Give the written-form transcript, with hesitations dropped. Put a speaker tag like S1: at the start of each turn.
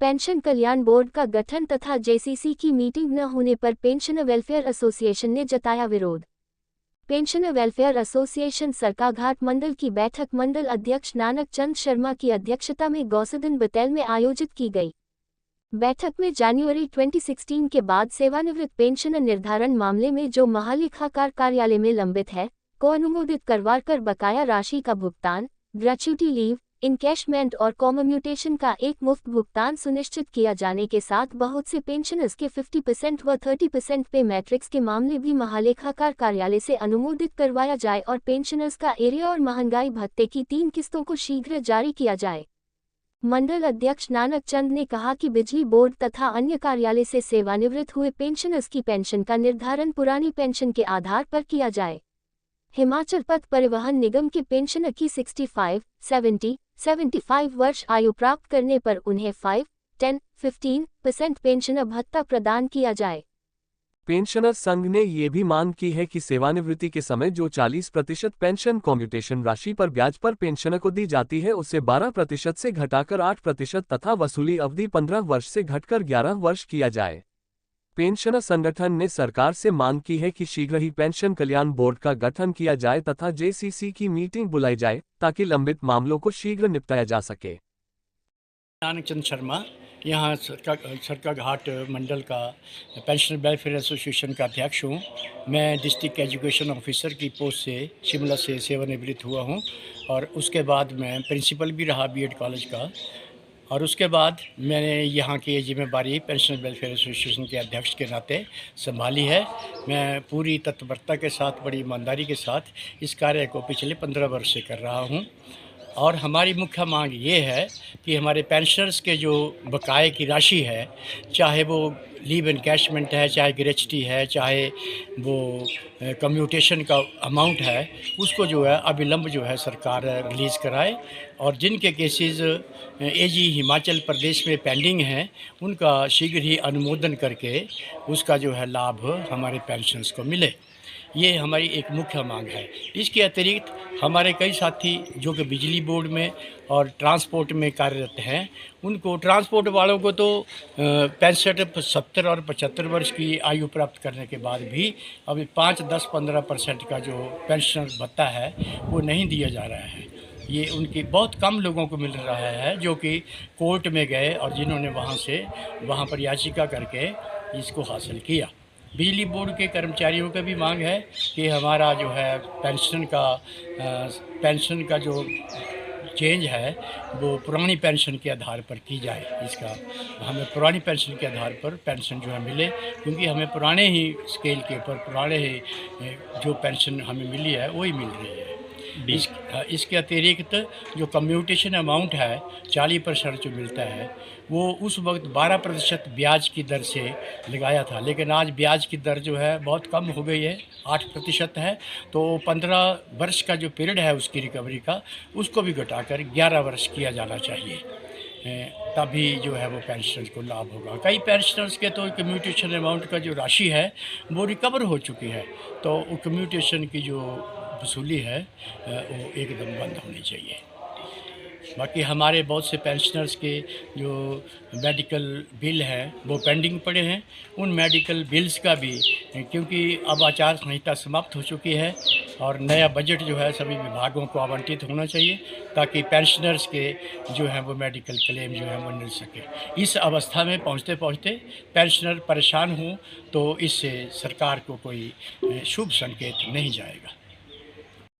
S1: Pension कल्याण board का गठन तथा जेसीसी की मीटिंग न होने पर पेंशनर वेलफेयर एसोसिएशन ने जताया विरोध। पेंशनर वेलफेयर एसोसिएशन सरकाघाट मंडल की बैठक मंडल अध्यक्ष नानक चंद शर्मा की अध्यक्षता में गौसदन बतेल में आयोजित की गई। बैठक में जनवरी 2016 के बाद सेवानिवृत्त पेंशनर निर्धारण मामले में जो महालेखाकार कार्यालय में लंबित है को अनुमोदित करवाकर बकाया राशि का भुगतान, ग्रेच्युटी लीव, इनकैशमेंट और कॉम्यूटेशन का एक मुफ्त भुगतान सुनिश्चित किया जाने के साथ बहुत से पेंशनर्स के 50% व 30% पे मैट्रिक्स के मामले भी महालेखाकार कार्यालय से अनुमोदित करवाया जाए और पेंशनर्स का एरिया और महंगाई भत्ते की 3 किस्तों को शीघ्र जारी किया जाए। मंडल अध्यक्ष नानक चंद ने कहा कि बिजली बोर्ड तथा अन्य कार्यालय से सेवानिवृत्त हुए पेंशनर्स की पेंशन का निर्धारण पुरानी पेंशन के आधार पर किया जाए। हिमाचल पथ परिवहन निगम के पेंशनर की 65, 70, 75 वर्ष आयु प्राप्त करने पर उन्हें 5, 10, 15% पेंशनर भत्ता प्रदान किया जाए।
S2: पेंशनर संघ ने ये भी मांग की है कि सेवानिवृत्ति के समय जो 40% पेंशन कम्यूटेशन राशि पर ब्याज पर पेंशनर को दी जाती है उसे 12% से घटाकर 8% तथा वसूली अवधि 15 वर्ष से घटकर 11 वर्ष किया जाए। पेंशनर संगठन ने सरकार से मांग की है कि शीघ्र ही पेंशन कल्याण बोर्ड का गठन किया जाए तथा जेसीसी की मीटिंग बुलाई जाए ताकि लंबित मामलों को शीघ्र निपटाया जा सके।
S3: नानक चंद शर्मा यहाँ सरकाघाट मंडल का पेंशनर वेलफेयर एसोसिएशन का अध्यक्ष हूँ। मैं डिस्ट्रिक्ट एजुकेशन ऑफिसर की पोस्ट से शिमला से सेवानिवृत्त हुआ हूँ और उसके बाद मैं प्रिंसिपल भी रहा बीएड कॉलेज का और उसके बाद मैंने यहाँ की ये जिम्मेदारी पेंशनर वेलफेयर एसोसिएशन के अध्यक्ष के नाते संभाली है। मैं पूरी तत्परता के साथ, बड़ी ईमानदारी के साथ इस कार्य को पिछले 15 वर्ष से कर रहा हूँ और हमारी मुख्य मांग ये है कि हमारे पेंशनर्स के जो बकाये की राशि है, चाहे वो लीव एनकैशमेंट है, चाहे ग्रेच्युटी है, चाहे वो कम्यूटेशन का अमाउंट है, उसको जो है अविलंब जो है सरकार रिलीज़ कराए और जिनके केसेस एजी हिमाचल प्रदेश में पेंडिंग हैं उनका शीघ्र ही अनुमोदन करके उसका जो है लाभ हमारे पेंशनर्स को मिले। ये हमारी एक मुख्य मांग है। इसके अतिरिक्त हमारे कई साथी जो कि बिजली बोर्ड में और ट्रांसपोर्ट में कार्यरत हैं, उनको ट्रांसपोर्ट वालों को तो 65, 70 और 75 वर्ष की आयु प्राप्त करने के बाद भी अभी 5, 10, 15% का जो पेंशन भत्ता है वो नहीं दिया जा रहा है। ये उनकी बहुत कम लोगों को मिल रहा है जो कि कोर्ट में गए और जिन्होंने वहाँ पर याचिका करके इसको हासिल किया। बिजली बोर्ड के कर्मचारियों का भी मांग है कि हमारा जो है पेंशन का जो चेंज है वो पुरानी पेंशन के आधार पर की जाए। इसका हमें पुरानी पेंशन के आधार पर पेंशन जो है मिले, क्योंकि हमें पुराने ही स्केल के ऊपर पुराने ही जो पेंशन हमें मिली है वही मिल रही है। इसके अतिरिक्त जो कम्यूटेशन अमाउंट है 40% जो मिलता है वो उस वक्त 12% ब्याज की दर से लगाया था, लेकिन आज ब्याज की दर जो है बहुत कम हो गई है, 8% है। तो 15 वर्ष का जो पीरियड है उसकी रिकवरी का, उसको भी घटाकर 11 वर्ष किया जाना चाहिए, तभी जो है वो पेंशनर्स को लाभ होगा। कई पेंशनर्स के तो कम्यूटेशन अमाउंट का जो राशि है वो रिकवर हो चुकी है, तो वो कम्यूटेशन की जो वसूली है वो एकदम बंद होनी चाहिए। बाकी हमारे बहुत से पेंशनर्स के जो मेडिकल बिल हैं वो पेंडिंग पड़े हैं। उन मेडिकल बिल्स का भी, क्योंकि अब आचार संहिता समाप्त हो चुकी है और नया बजट जो है सभी विभागों को आवंटित होना चाहिए ताकि पेंशनर्स के जो है वो मेडिकल क्लेम जो है वो मिल सके। इस अवस्था में पहुंचते पहुंचते पेंशनर परेशान हों तो इससे सरकार को कोई शुभ संकेत नहीं जाएगा।